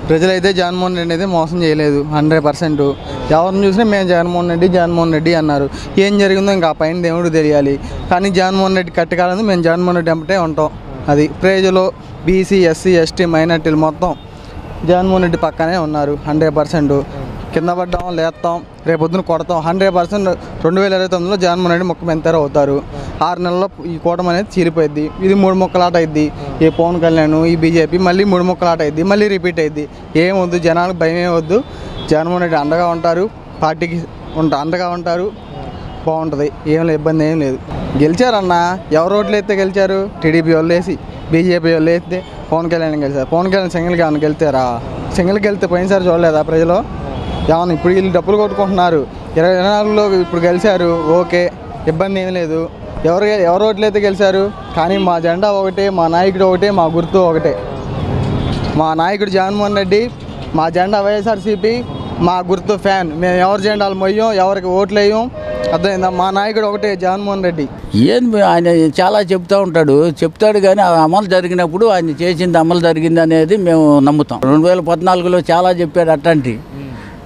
ప్రజలైతే జగన్మోహన్ రెడ్డి అయితే మోసం చేయలేదు 100%. ఎవరిని చూసినా మేము జగన్మోహన్ రెడ్డి అన్నారు. ఏం జరిగిందో ఇంకా ఆ పైన దేవుడు తెలియాలి. కానీ జగన్మోహన్ రెడ్డి కట్టకాలని మేము జగన్మోహన్ రెడ్డి వెంబటే ఉంటాం. అది ప్రజలు బీసీ ఎస్సీ ఎస్టీ మైనార్టీలు మొత్తం జగన్మోహన్ రెడ్డి పక్కనే ఉన్నారు 100%. కింద పడ్డాం లేస్తాం రేపొద్దున కొడతాం 100%. 2029లో జగన్మోహన్ రెడ్డి ముఖ్యమంత్రి అవుతారు. 6 నెలల్లో ఈ కూటమి అనేది చీలిపోయింది. ఇది 3 ముక్కలాట అయింది. ఏ పవన్ కళ్యాణ్ ఈ బీజేపీ మళ్ళీ 3 ముక్కలాట అయింది. మళ్ళీ రిపీట్ అయింది. ఏమొద్దు, జనాలకు భయం ఏమొద్దు. జగన్మోహన్ రెడ్డి అండగా ఉంటారు, పార్టీకి అండగా ఉంటారు, బాగుంటుంది. ఏం ఇబ్బంది ఏం లేదు. గెలిచారన్న ఎవరు ఓట్లు అయితే గెలిచారు? టీడీపీ వాళ్ళు వేసి బీజేపీ వాళ్ళు వేస్తే పవన్ కళ్యాణ్ గెలిచారు. పవన్ కళ్యాణ్ సింగిల్గా ఏమైనా గెలిచారా? సింగిల్కి వెళ్తే పోయినసారి చూడలేదా ప్రజలు? ఏమన్నా ఇప్పుడు వీళ్ళు డబ్బులు కొట్టుకుంటున్నారు. 2024లో ఇప్పుడు గెలిచారు, ఓకే, ఇబ్బంది ఏం లేదు. ఎవరు ఓట్లు అయితే గెలిచారు. కానీ మా జెండా ఒకటే, మా నాయకుడు ఒకటే, మా గుర్తు ఒకటే. మా నాయకుడు జగన్మోహన్ రెడ్డి, మా జెండా వైఎస్ఆర్సీపీ, మా గుర్తు ఫ్యాన్. మేము ఎవరి జెండాలు మొయ్యం, ఎవరికి ఓట్లు వేయం. అర్థమైందా? మా నాయకుడు ఒకటే జగన్మోహన్ రెడ్డి. ఆయన చాలా చెప్తాడు కానీ అమలు జరిగినప్పుడు ఆయన చేసింది అమలు జరిగింది అనేది మేము నమ్ముతాం. 2014లో చాలా చెప్పాడు అట్లాంటి.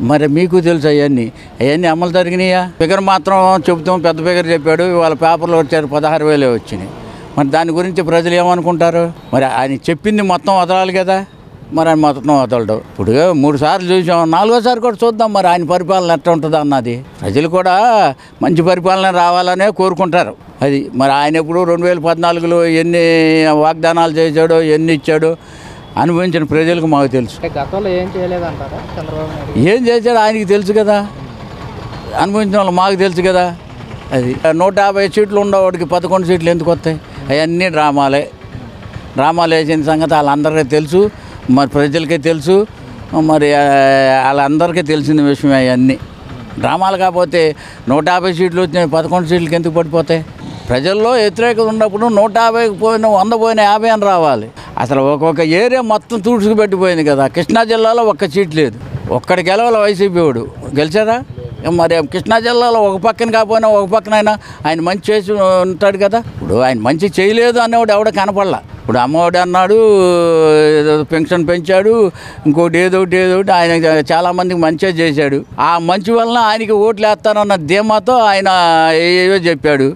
మరి మీకు తెలుసు అవన్నీ అమలు జరిగినాయా? ఫిగర్ మాత్రం చెబుతాం, పెద్ద ఫిగర్ చెప్పాడు. వాళ్ళ పేపర్లో వచ్చారు 16,000 వచ్చినాయి. మరి దాని గురించి ప్రజలు ఏమనుకుంటారు? మరి ఆయన చెప్పింది మొత్తం వదలాలి కదా. మరి ఆయన మొత్తం వదలడు. ఇప్పుడు 3 సార్లు చూసాం, 4వసారి కూడా చూద్దాం మరి ఆయన పరిపాలన ఎట్లా ఉంటుంది అన్నది. ప్రజలు కూడా మంచి పరిపాలన రావాలనే కోరుకుంటారు. అది మరి ఆయన ఎప్పుడు 2014లో ఎన్ని వాగ్దానాలు చేశాడో, ఎన్ని ఇచ్చాడో అనుభవించిన ప్రజలకు మాకు తెలుసు. గతంలో ఏం చేయలేదంటారా చంద్రబాబు నాయుడు? ఏం చేశాడో ఆయనకి తెలుసు కదా, అనుభవించిన వాళ్ళు మాకు తెలుసు కదా. అది 150 సీట్లు ఉండేవాడికి 11 సీట్లు ఎందుకు వస్తాయి? అవన్నీ డ్రామాలు వేసిన సంగతి వాళ్ళందరికీ తెలుసు, మరి ప్రజలకే తెలుసు, మరి వాళ్ళందరికీ తెలిసిన విషయం. అవన్నీ డ్రామాలు కాకపోతే 150 సీట్లు వచ్చినాయి, 11 సీట్లకి ఎందుకు పడిపోతాయి? ప్రజల్లో వ్యతిరేకత ఉన్నప్పుడు 150 పోయినా 100 పోయినా 50 అని రావాలి. అసలు ఒక్కొక్క ఏరియా మొత్తం తూడ్చుకుపెట్టిపోయింది కదా. కృష్ణా జిల్లాలో ఒక్క సీట్ లేదు. ఒక్కడి గెలవాలి వైసీపీ వాడు. గెలిచారా? మరి కృష్ణా జిల్లాలో ఒక పక్కన కాకపోయినా ఒక పక్కనైనా ఆయన మంచి చేసి ఉంటాడు కదా. ఇప్పుడు ఆయన మంచి చేయలేదు అనేవాడు ఎవడ కనపడలా. ఇప్పుడు అమ్మఒడి అన్నాడు, పెన్షన్ పెంచాడు, ఇంకోటి ఏదోటి ఆయన చాలామందికి మంచిగా చేశాడు. ఆ మంచి వలన ఆయనకి ఓట్లు వేస్తానన్న ధీమాతో ఆయన ఏవో చెప్పాడు.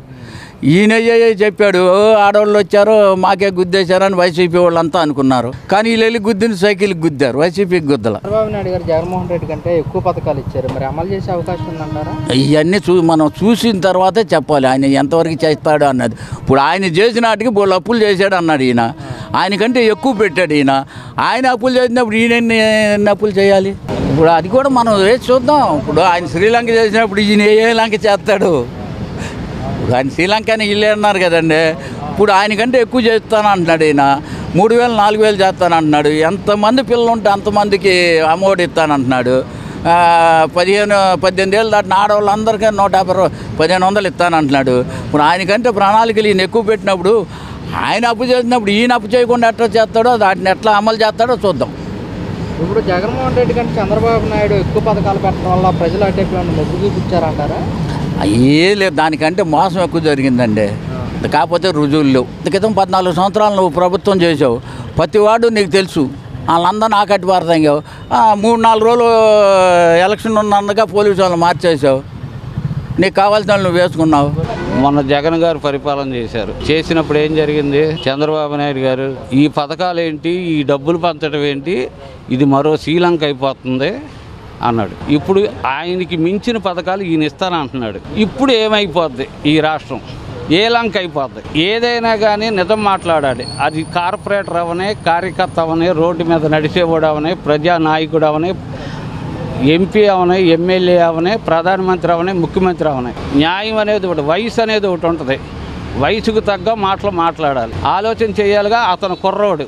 ఈయన చెప్పాడు, ఆడవాళ్ళు వచ్చారు మాకే గుద్దేశారని వైసీపీ వాళ్ళంతా అనుకున్నారు. కానీ వీళ్ళు వెళ్ళి గుద్దిన సైకిల్కి గుద్దారు, వైసీపీకి గుద్దల. చంద్రబాబు నాయుడు గారు జగన్మోహన్ రెడ్డి కంటే ఎక్కువ పథకాలు ఇచ్చారు. మరి అమలు చేసే అవకాశం ఉందంటారా? ఇవన్నీ మనం చూసిన తర్వాతే చెప్పాలి ఆయన ఎంతవరకు చేస్తాడు అన్నది. ఇప్పుడు ఆయన చేసిన వాటికి బోళ్ళు అప్పులు చేశాడు అన్నాడు ఈయన. ఆయనకంటే ఎక్కువ పెట్టాడు ఈయన. ఆయన అప్పులు చేసినప్పుడు ఈయన ఎన్ని అప్పులు చేయాలి? ఇప్పుడు అది కూడా మనం వేసి చూద్దాం. ఇప్పుడు ఆయన శ్రీలంక చేసినప్పుడు ఈయన ఏ లంక చేస్తాడు? ఇప్పుడు ఆయన శ్రీలంకని వీళ్ళే అన్నారు కదండి. ఇప్పుడు ఆయనకంటే ఎక్కువ చేస్తాను అంటున్నాడు ఈయన. 3,000 4,000 చేస్తాను అంటున్నాడు. ఎంతమంది పిల్లలు ఉంటే అంతమందికి అమ్మఒడి ఇస్తాను అంటున్నాడు. 18 ఏళ్ళు దాటిన ఆడవాళ్ళందరికీ 150-1,500 ఇస్తాను అంటున్నాడు. ఇప్పుడు ఆయనకంటే ప్రణాళికలు ఈయన ఎక్కువ పెట్టినప్పుడు ఆయన అప్పు చేసినప్పుడు ఈయన అప్పు చేయకుండా ఎట్లా చేస్తాడో వాటిని ఎట్లా అమలు చేస్తాడో చూద్దాం. ఇప్పుడు జగన్మోహన్ రెడ్డి కంటే చంద్రబాబు నాయుడు ఎక్కువ పథకాలు పెట్టడం వల్ల ప్రజలు అంటే మొగ్గు చూపించారంటారా? ఏ లేదు, దానికంటే మోసం ఎక్కువ జరిగిందండి. కాకపోతే రుజువులు లేవు. క్రితం 14 సంవత్సరాలు నువ్వు ప్రభుత్వం చేసావు, ప్రతి వాడు నీకు తెలుసు. వాళ్ళందరూ నా కట్టి పారతాంగావు. 3-4 రోజులు ఎలక్షన్ ఉన్నందుగా పోలీసు వాళ్ళు మార్చేసావు. నీకు కావాల్సిన నువ్వు వేసుకున్నావు. మొన్న జగన్ గారు పరిపాలన చేసినప్పుడు ఏం జరిగింది? చంద్రబాబు నాయుడు గారు ఈ పథకాలు ఏంటి, ఈ డబ్బులు పంచడం ఏంటి, ఇది మరో శ్రీలంక అయిపోతుంది అన్నాడు. ఇప్పుడు ఆయనకి మించిన పథకాలు ఈయన ఇస్తానంటున్నాడు. ఇప్పుడు ఏమైపోద్ది? ఈ రాష్ట్రం ఏ లంక అయిపోద్ది? ఏదైనా కానీ నిజం మాట్లాడాలి. అది కార్పొరేటర్ అవనే, కార్యకర్త అవనే, రోడ్డు మీద నడిచేవాడు అవనే, ప్రజానాయకుడు అవనే, ఎంపీ అవనే, ఎమ్మెల్యే అవనే, ప్రధానమంత్రి అవనే, ముఖ్యమంత్రి అవనే. న్యాయం అనేది ఒకటి, వయసు అనేది ఒకటి ఉంటుంది. వయసుకు తగ్గ మాటలు మాట్లాడాలి, ఆలోచన చేయాలిగా. అతను కుర్రోడు,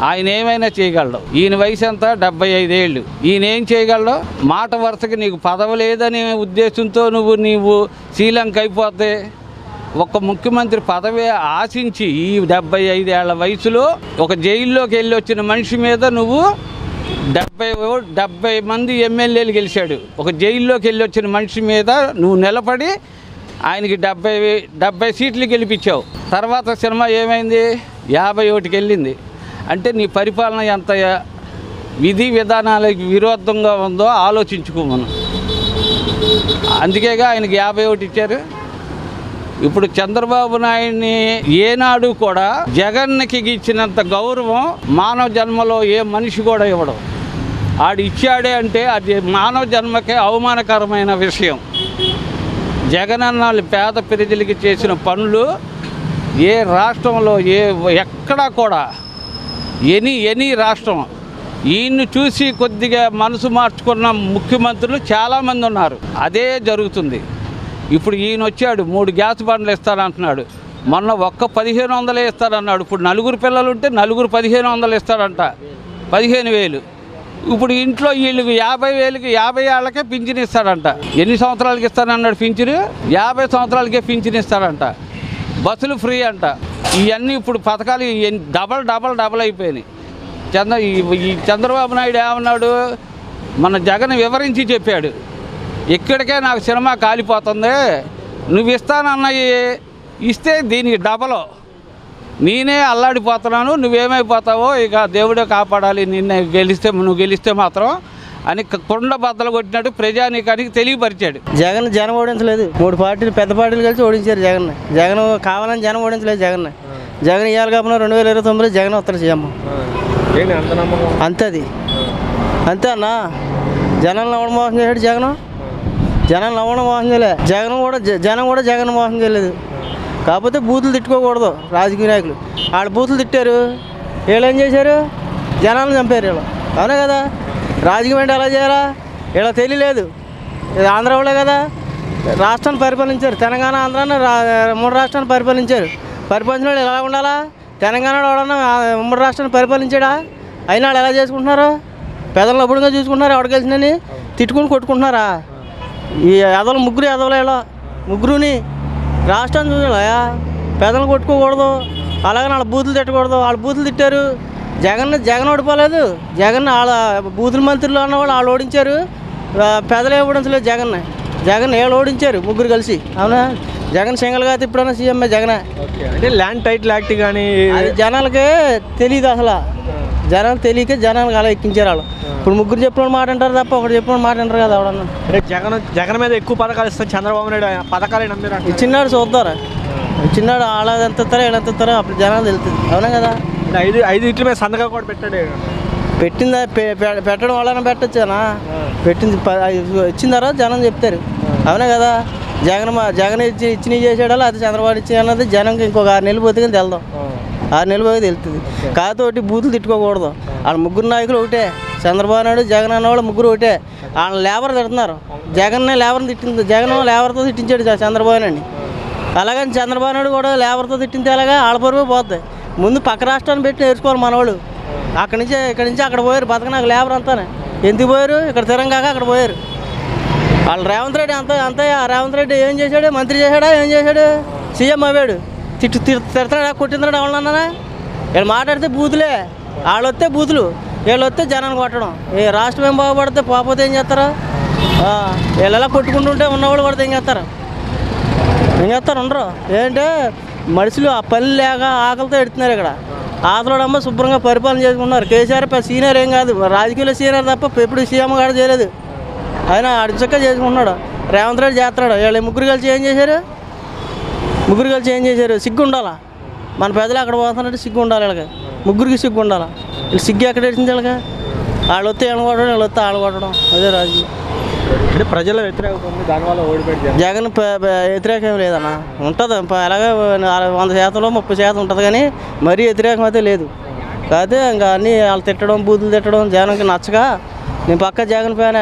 ఆయన ఏమైనా చేయగలడు. ఈయన వయసు ఎంత? 75 ఏళ్ళు. ఈయన ఏం చేయగలడు? మాట వరుసకి నీకు పదవి లేదనే ఉద్దేశంతో నువ్వు శ్రీలంక అయిపోతే, ఒక ముఖ్యమంత్రి పదవి ఆశించి ఈ 75 ఏళ్ల వయసులో ఒక జైల్లోకి వెళ్ళి వచ్చిన మనిషి మీద నువ్వు 70 మంది ఎమ్మెల్యేలు గెలిచాడు. ఒక జైల్లోకి వెళ్ళి వచ్చిన మనిషి మీద నువ్వు నిలబడి ఆయనకి 70 సీట్లు గెలిపించావు. తర్వాత సినిమా ఏమైంది? 51కి వెళ్ళింది. అంటే నీ పరిపాలన ఎంత విధి విధానాలకు విరుద్ధంగా ఉందో ఆలోచించుకోమను. అందుకేగా ఆయనకి 51 ఇచ్చారు. ఇప్పుడు చంద్రబాబు నాయుడిని ఏనాడు కూడా జగన్కి ఇచ్చినంత గౌరవం మానవ జన్మలో ఏ మనిషి కూడా ఇవ్వడం. ఆడు ఇచ్చాడే అంటే అది మానవ జన్మకే అవమానకరమైన విషయం. జగనన్న పేద ప్రజలకి చేసిన పనులు ఏ రాష్ట్రంలో ఎక్కడా కూడా ఎనీ రాష్ట్రం ఈయన్ని చూసి కొద్దిగా మనసు మార్చుకున్న ముఖ్యమంత్రులు చాలామంది ఉన్నారు. అదే జరుగుతుంది. ఇప్పుడు ఈయన వచ్చాడు 3 గ్యాస్ బండ్లు ఇస్తానంటున్నాడు. మొన్న ఒక్క 1500 ఇస్తాడన్నాడు. ఇప్పుడు 4 పిల్లలు ఉంటే 4 1500 ఇస్తాడంట, 15,000. ఇప్పుడు ఇంట్లో వీళ్ళు 50,000కి 50 ఏళ్ళకే పింఛన్ ఇస్తాడంట. ఎన్ని సంవత్సరాలకి ఇస్తానన్నాడు పింఛను? 50 సంవత్సరాలకే పింఛన్ ఇస్తాడంట. బస్సులు ఫ్రీ అంట. ఇవన్నీ ఇప్పుడు పథకాలు డబల్ అయిపోయినాయి. ఈ చంద్రబాబు నాయుడు ఏమన్నాడు? మన జగన్ వివరించి చెప్పాడు, ఇక్కడికే నాకు సినిమా కాలిపోతుంది, నువ్వు ఇస్తానన్నవి ఇస్తే దీనికి డబల్, నేనే అల్లాడిపోతున్నాను, నువ్వేమైపోతావో ఇక దేవుడే కాపాడాలి, నువ్వు గెలిస్తే మాత్రం అని కొండ బద్దలు కొట్టినట్టు ప్రజానీకానికి తెలియపరిచాడు. జనం ఓడించలేదు. 3 పార్టీలు పెద్ద పార్టీలు కలిసి ఓడించారు జగన్ కావాలని జనం ఓడించలేదు. జగన్ ఇవ్వాలి కాబట్టి 2029లో జగన్ వస్తాడు సీఎం. అంతే అది, అంతే అన్న. జనాలను ఎవడు మోసం చేశాడు? జనాలను ఎవడు మోసం చేయలే. జనం కూడా జగన్ మోసం చేయలేదు. కాకపోతే బూతులు తిట్టుకోకూడదు రాజకీయ నాయకులు. వాళ్ళు బూతులు తిట్టారు, వీళ్ళు ఏం చేశారు? జనాలను చంపారు వీళ్ళు. అవునా కదా? రాజకీయం అంటే ఎలా చేయాలా ఇలా తెలియలేదు. ఆంధ్ర వాళ్ళే కదా రాష్ట్రాన్ని పరిపాలించారు. తెలంగాణ ఆంధ్రాన్ని 3 రాష్ట్రాన్ని పరిపాలించారు. పరిపాలించిన వాళ్ళు ఎలా ఉండాలా? తెలంగాణలో ఎవడన్నా 3 రాష్ట్రాన్ని పరిపాలించాడా? అయినా వాళ్ళు ఎలా చేసుకుంటున్నారు? పెదలను అప్పుడుగా చూసుకుంటున్నారు. ఎవరికి కలిసినని తిట్టుకుని కొట్టుకుంటున్నారా? ఈ ముగ్గురుని రాష్ట్రాన్ని చూసాయా? పెదలను కొట్టుకోకూడదు, అలాగే వాళ్ళ బూతులు తిట్టకూడదు. వాళ్ళు బూతులు తిట్టారు. జగన్ ఓడిపోలేదు. జగన్ వాళ్ళ బూతుల మంత్రులు అన్నవాళ్ళు వాళ్ళు ఓడించారు. పెదలే ఓడించలేదు జగన్ వీళ్ళు ఓడించారు 3 కలిసి. అవునా? జగన్ సింగల్గా తిప్పుడన్నా సీఎం జగనే. అంటే ల్యాండ్ టైటిల్ యాక్ట్ కానీ అది జనాలకే తెలియదు. అసలు జనాలు తెలియక జనాలకు అలా ఎక్కించారు వాళ్ళు. ఇప్పుడు 3 చెప్పిన మాట అంటారు తప్ప ఒకటి చెప్పిన మాట అంటారు కదా ఎవడన్నా. జగన్ మీద ఎక్కువ పథకాలు ఇస్తాను చంద్రబాబు నాయుడు పథకాలు ఇచ్చినాడు చూద్దారా, ఇచ్చినాడు. వాళ్ళ ఎంత ఇస్తారో వీళ్ళు ఎంత ఇస్తారో అప్పుడు జనాలు తెలుస్తుంది. అవునా కదా? 5 ఇట్ల మీద సంతకం కూడా పెట్టాడు. పెట్టిందా? పెట్టడం వల్ల పెట్టచ్చానా? పెట్టింది ఇచ్చిన తర్వాత జనం చెప్తారు. అవునా కదా? జగన్ ఇచ్చిన చేసాడా అది చంద్రబాబు ఇచ్చి అన్నది జనంకి ఇంకొక 6 నెలలు పోతే కానీ వెళ్దాం. 6 నెలలు పోతే తెలుస్తుంది. కాకపోతే బూతులు తిట్టుకోకూడదు. వాళ్ళ 3 నాయకులు ఒకటే, చంద్రబాబు నాయుడు జగన్ అన్న వాళ్ళు 3 ఒకటే. వాళ్ళ లేబర్ తిడుతున్నారు. జగన్నే లేబర్ని తిట్టింది. జగన్ లేబర్తో తిట్టించాడు చంద్రబాబు నాయుడిని. అలాగని చంద్రబాబు నాయుడు కూడా లేబర్తో తిట్టింది. అలాగా ఆడపరువే పోతుంది. ముందు పక్క రాష్ట్రాన్ని పెట్టి నేర్చుకోవాలి మనవాళ్ళు. ఇక్కడి నుంచి అక్కడ పోయారు. బతకనాకు లేబర్ అంతానే ఎందుకు పోయారు? ఇక్కడ తిరంగాక అక్కడ పోయారు. వాళ్ళు రేవంత్ రెడ్డి రేవంత్ రెడ్డి ఏం చేశాడు? మంత్రి చేశాడా? ఏం చేశాడు? సీఎం అవ్వాడు. తిడతాడా? కొట్టిందాడు ఎవరన్నా? వీళ్ళు మాట్లాడితే బూతులే. వాళ్ళు వస్తే బూతులు, వీళ్ళు వస్తే జనాన్ని కొట్టడం. ఏ రాష్ట్రం ఏం బాగుపడితే పోతే ఏం చేస్తారా? వీళ్ళు ఎలా కొట్టుకుంటుంటే ఉన్నవాళ్ళు పడితే ఏం చేస్తారు? ఉండరు. ఏంటంటే మనుషులు ఆ పని లేక ఆకలితో ఎడుతున్నారు. ఇక్కడ ఆతలోడమ్మ శుభ్రంగా పరిపాలన చేసుకున్నారు. కేసీఆర్ సీనియర్ ఏం కాదు, రాజకీయాల్లో సీనియర్ తప్ప ఎప్పుడు సీఎం కూడా చేయలేదు. ఆయన అడిచక్క చేసుకుంటున్నాడు. రేవంత్ రెడ్డి చేస్తున్నాడు. వీళ్ళు 3 కలిసి ఏం చేశారు? సిగ్గు ఉండాలా? మన పెద్దలు అక్కడ పోతున్నట్టు సిగ్గు ఉండాలి. వీళ్ళకి 3కి సిగ్గు ఉండాలా? వీళ్ళు సిగ్గు ఎక్కడ వేసింది? వీళ్ళకి వాళ్ళు వస్తే ఏం కొట్టడం, వీళ్ళు వస్తే వాళ్ళు కొట్టడం. అదే రాజకీయం. అంటే ప్రజల వ్యతిరేకత ఉంది, దానివల్ల ఓడిపోయాడు జగన్. వ్యతిరేకం ఏం లేదన్నా, ఉంటుంది. అలాగే 100%లో 30% ఉంటుంది, కానీ మరీ వ్యతిరేకం అయితే లేదు. కాకపోతే ఇంకా అన్నీ వాళ్ళు తిట్టడం, బూతులు తిట్టడం జగన్కి నచ్చక నేను పక్క జగన్ ఫ్యాన్.